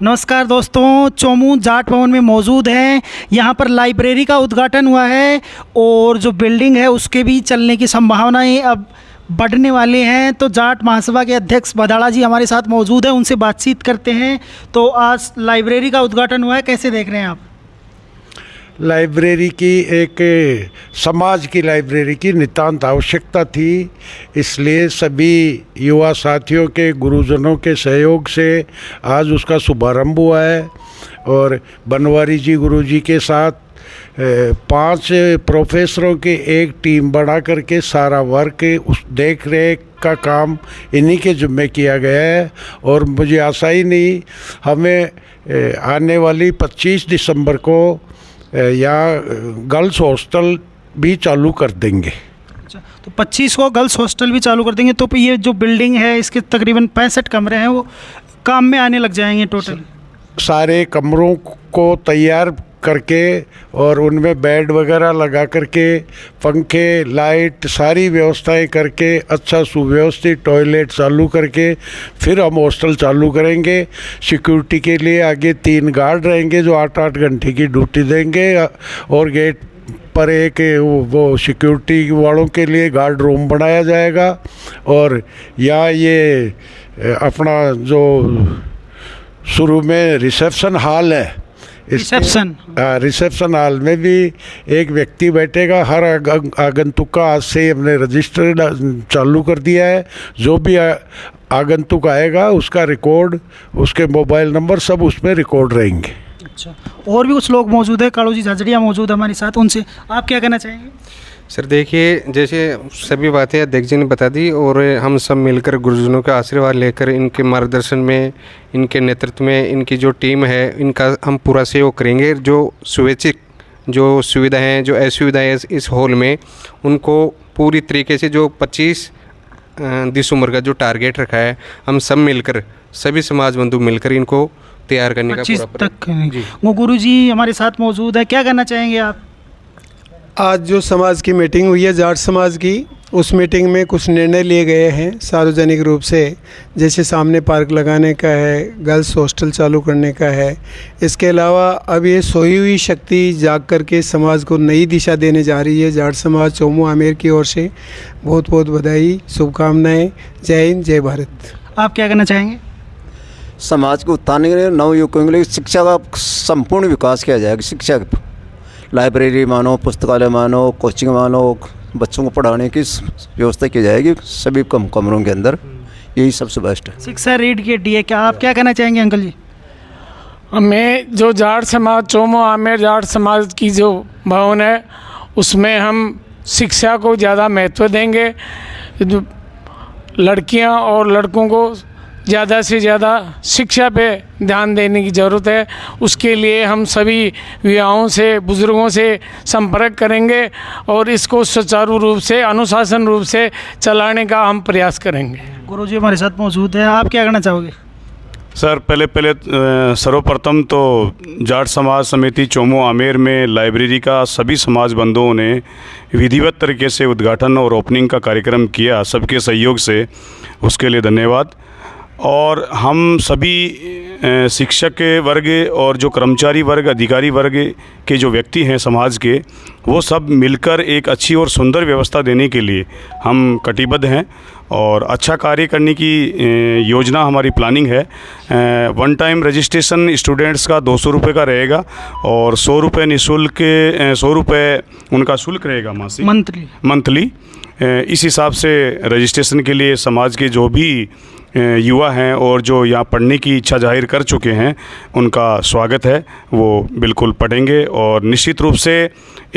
नमस्कार दोस्तों, चोमू जाट भवन में मौजूद हैं। यहाँ पर लाइब्रेरी का उद्घाटन हुआ है और जो बिल्डिंग है उसके भी चलने की संभावनाएं अब बढ़ने वाले हैं। तो जाट महासभा के अध्यक्ष बदाड़ा जी हमारे साथ मौजूद हैं, उनसे बातचीत करते हैं। तो आज लाइब्रेरी का उद्घाटन हुआ है, कैसे देख रहे हैं आप? लाइब्रेरी की एक समाज की लाइब्रेरी की नितांत आवश्यकता थी, इसलिए सभी युवा साथियों के गुरुजनों के सहयोग से आज उसका शुभारंभ हुआ है। और बनवारी जी गुरुजी के साथ 5 प्रोफेसरों की एक टीम बना करके सारा वर्क उस देख रेख का काम इन्हीं के जिम्मे किया गया है। और मुझे आशा ही नहीं, हमें आने वाली 25 दिसंबर को या गर्ल्स हॉस्टल भी चालू कर देंगे। अच्छा, तो 25 को गर्ल्स हॉस्टल भी चालू कर देंगे। तो ये जो बिल्डिंग है इसके तकरीबन 65 कमरे हैं, वो काम में आने लग जाएंगे टोटल। सारे कमरों को तैयार करके और उनमें बेड वगैरह लगा करके, पंखे, लाइट, सारी व्यवस्थाएं करके, अच्छा सुव्यवस्थित टॉयलेट चालू करके फिर हम हॉस्टल चालू करेंगे। सिक्योरिटी के लिए आगे 3 गार्ड रहेंगे जो 8-8 घंटे की ड्यूटी देंगे और गेट पर एक वो सिक्योरिटी वालों के लिए गार्ड रूम बनाया जाएगा। और यहाँ ये अपना जो शुरू में रिसेप्शन हॉल है, रिसेप्शन हॉल में भी एक व्यक्ति बैठेगा। हर आगंतुक का आज से हमने रजिस्टर चालू कर दिया है। जो भी आगंतुक आएगा उसका रिकॉर्ड, उसके मोबाइल नंबर सब उसमें रिकॉर्ड रहेंगे। अच्छा, और भी कुछ लोग मौजूद है, कालू जी झाझड़िया मौजूद है हमारे साथ, उनसे आप क्या कहना चाहेंगे? सर देखिए, जैसे सभी बातें अध्यक्ष जी ने बता दी और हम सब मिलकर गुरुजनों का आशीर्वाद लेकर इनके मार्गदर्शन में, इनके नेतृत्व में इनकी जो टीम है इनका हम पूरा सहयोग करेंगे। जो स्वैच्छिक जो सुविधाएं, जो असुविधाएं इस हॉल में, उनको पूरी तरीके से जो 25 दिसंबर का जो टारगेट रखा है, हम सब मिलकर, सभी समाज बंधु मिलकर इनको तैयार करने का पूरा तक। वो गुरु जी हमारे साथ मौजूद है, क्या कहना चाहेंगे आप? आज जो समाज की मीटिंग हुई है जाट समाज की, उस मीटिंग में कुछ निर्णय लिए गए हैं सार्वजनिक रूप से। जैसे सामने पार्क लगाने का है, गर्ल्स हॉस्टल चालू करने का है। इसके अलावा अब ये सोई हुई शक्ति जाग करके समाज को नई दिशा देने जा रही है। जाट समाज चोमू आमेर की ओर से बहुत बहुत बधाई, शुभकामनाएँ। जय हिंद, जय भारत। आप क्या कहना चाहेंगे? समाज को उत्थान के लिए, नवयुवकों के लिए शिक्षा का संपूर्ण विकास किया जाएगा। शिक्षा, लाइब्रेरी मानो, पुस्तकालय मानो, कोचिंग मानो, बच्चों को पढ़ाने की व्यवस्था की जाएगी सभी कमरों के अंदर। यही सबसे बेस्ट है। शिक्षा रीड की डी है। क्या आप क्या कहना चाहेंगे अंकल जी? मैं जो जाट समाज चोमू आमेर जाट समाज की जो भवन है उसमें हम शिक्षा को ज़्यादा महत्व देंगे। लड़कियां और लड़कों को ज़्यादा से ज़्यादा शिक्षा पे ध्यान देने की ज़रूरत है। उसके लिए हम सभी युवाओं से, बुज़ुर्गों से संपर्क करेंगे और इसको सुचारू रूप से, अनुशासन रूप से चलाने का हम प्रयास करेंगे। गुरुजी हमारे साथ मौजूद है, आप क्या कहना चाहोगे? सर पहले सर्वप्रथम तो जाट समाज समिति चोमू आमेर में लाइब्रेरी का सभी समाज बंधुओं ने विधिवत तरीके से उद्घाटन और ओपनिंग का कार्यक्रम किया, सबके सहयोग से, उसके लिए धन्यवाद। और हम सभी शिक्षक के वर्ग और जो कर्मचारी वर्ग, अधिकारी वर्ग के जो व्यक्ति हैं समाज के, वो सब मिलकर एक अच्छी और सुंदर व्यवस्था देने के लिए हम कटिबद्ध हैं और अच्छा कार्य करने की योजना हमारी प्लानिंग है। 1 टाइम रजिस्ट्रेशन स्टूडेंट्स का 200 रुपये का रहेगा और 100 रुपये निःशुल्क, 100 रुपये उनका शुल्क रहेगा मासिक, मंथली। इस हिसाब से रजिस्ट्रेशन के लिए समाज के जो भी युवा हैं और जो यहाँ पढ़ने की इच्छा जाहिर कर चुके हैं उनका स्वागत है। वो बिल्कुल पढ़ेंगे और निश्चित रूप से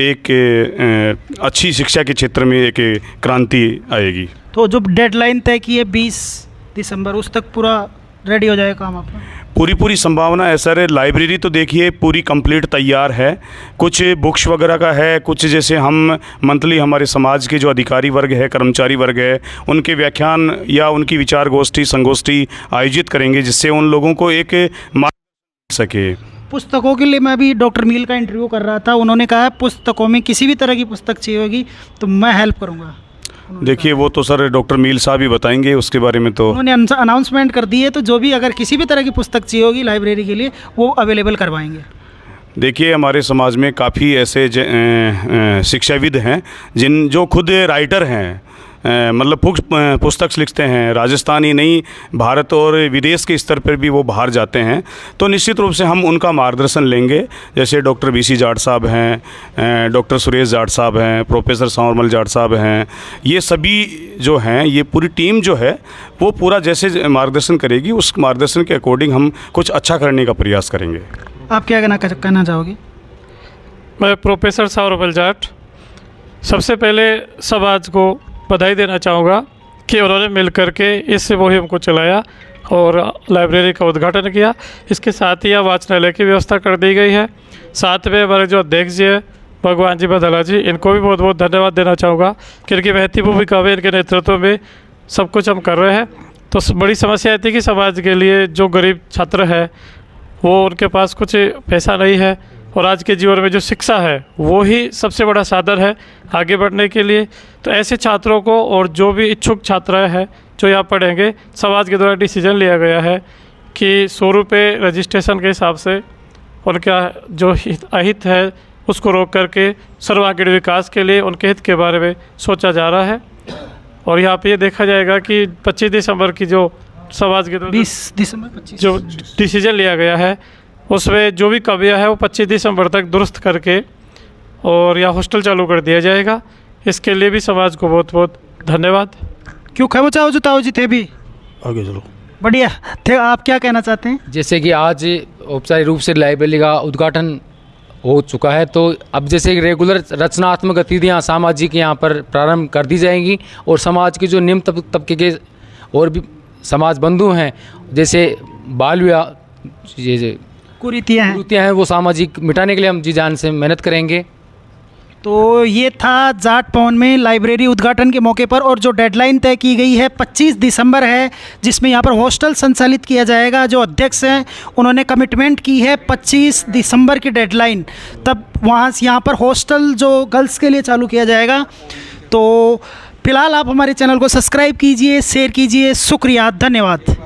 एक अच्छी शिक्षा के क्षेत्र में एक क्रांति आएगी। तो जो डेडलाइन तय की है 20 दिसंबर, उस तक पूरा रेडी हो जाएगा काम आपका? पूरी संभावना है सर। लाइब्रेरी तो देखिए पूरी कंप्लीट तैयार है। कुछ बुक्स वगैरह का है, कुछ जैसे हम मंथली हमारे समाज के जो अधिकारी वर्ग है, कर्मचारी वर्ग है, उनके व्याख्यान या उनकी विचार गोष्ठी, संगोष्ठी आयोजित करेंगे जिससे उन लोगों को एक मार्ग सके। पुस्तकों के लिए मैं अभी डॉक्टर मील का इंटरव्यू कर रहा था, उन्होंने कहा पुस्तकों में किसी भी तरह की पुस्तक चाहिए होगी तो मैं हेल्प करूँगा। देखिए वो तो सर डॉक्टर मील साहब ही बताएंगे उसके बारे में। तो उन्होंने अनाउंसमेंट कर दी है, तो जो भी अगर किसी भी तरह की पुस्तक चाहिए होगी लाइब्रेरी के लिए वो अवेलेबल करवाएंगे। देखिए हमारे समाज में काफ़ी ऐसे शिक्षाविद हैं जो खुद राइटर हैं, मतलब पुस्तक लिखते हैं। राजस्थान ही नहीं, भारत और विदेश के स्तर पर भी वो बाहर जाते हैं। तो निश्चित रूप से हम उनका मार्गदर्शन लेंगे। जैसे डॉक्टर BC जाट साहब हैं, डॉक्टर सुरेश जाट साहब हैं, प्रोफेसर सांवरमल जाट साहब हैं, ये सभी जो हैं, ये पूरी टीम जो है वो पूरा जैसे मार्गदर्शन करेगी, उस मार्गदर्शन के अकॉर्डिंग हम कुछ अच्छा करने का प्रयास करेंगे। आप क्या कहना चाहोगे? मैं प्रोफेसर सांवरमल जाट सबसे पहले समाज को बधाई देना चाहूँगा कि उन्होंने मिल कर के इस मुहिम को चलाया और लाइब्रेरी का उद्घाटन किया। इसके साथ ही यहाँ वाचनालय की व्यवस्था कर दी गई है। साथ में हमारे जो अध्यक्ष जी हैं भगवान जी बदला जी, इनको भी बहुत बहुत धन्यवाद देना चाहूँगा कि इनकी महती भूमिका में, इनके नेतृत्व में सब कुछ हम कर रहे हैं। तो बड़ी समस्या थी कि समाज के लिए जो गरीब छात्र है वो उनके पास कुछ पैसा नहीं है, और आज के जीवन में जो शिक्षा है वो ही सबसे बड़ा साधन है आगे बढ़ने के लिए। तो ऐसे छात्रों को और जो भी इच्छुक छात्राएँ हैं जो यहाँ पढ़ेंगे, समाज के द्वारा डिसीजन लिया गया है कि 100 रुपये रजिस्ट्रेशन के हिसाब से उनका जो अहित है उसको रोक करके सर्वांगीण विकास के लिए उनके हित के बारे में सोचा जा रहा है। और यहाँ पे ये देखा जाएगा कि 25 दिसंबर की जो समाज के 20 दिसंबर 25 जो डिसीजन लिया गया है उसमें जो भी कमियां है वो 25 दिसंबर तक दुरुस्त करके और या हॉस्टल चालू कर दिया जाएगा। इसके लिए भी समाज को बहुत बहुत धन्यवाद। क्यों खबो चाहो जो ताओ जी थे भी आगे चलो। बढ़िया थे। आप क्या कहना चाहते हैं? जैसे कि आज औपचारिक रूप से लाइब्रेरी का उद्घाटन हो चुका है, तो अब जैसे रेगुलर रचनात्मक गतिविधियाँ सामाजिक यहाँ पर प्रारंभ कर दी जाएंगी, और समाज के जो निम्न तबके के और भी समाज बंधु हैं, जैसे बाल विवाह कुरीतियाँ हैं, वो सामाजिक मिटाने के लिए हम जी जान से मेहनत करेंगे। तो ये था जाट भवन में लाइब्रेरी उद्घाटन के मौके पर, और जो डेडलाइन तय की गई है 25 दिसंबर है, जिसमें यहाँ पर हॉस्टल संचालित किया जाएगा। जो अध्यक्ष हैं उन्होंने कमिटमेंट की है 25 दिसंबर की डेडलाइन, तब वहाँ से यहाँ पर हॉस्टल जो गर्ल्स के लिए चालू किया जाएगा। तो फिलहाल आप हमारे चैनल को सब्सक्राइब कीजिए, शेयर कीजिए। शुक्रिया, धन्यवाद।